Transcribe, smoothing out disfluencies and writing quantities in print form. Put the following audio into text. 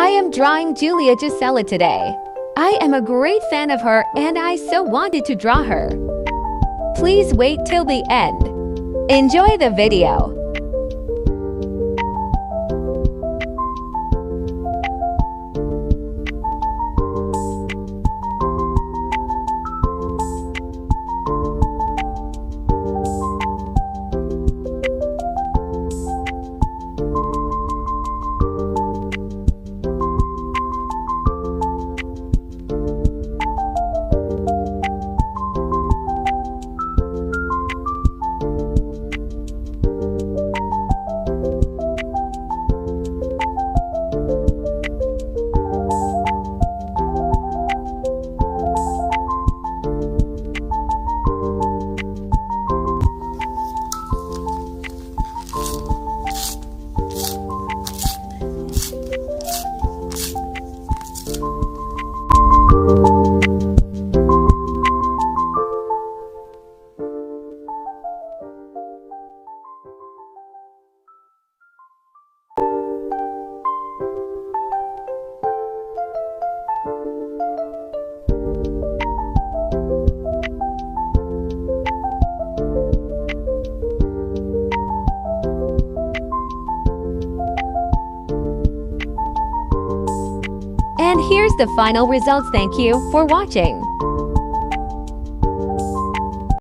am drawing Julia Gisella today. I am a great fan of her and I so wanted to draw her. Please wait till the end. Enjoy the video. And here's the final results. Thank you for watching.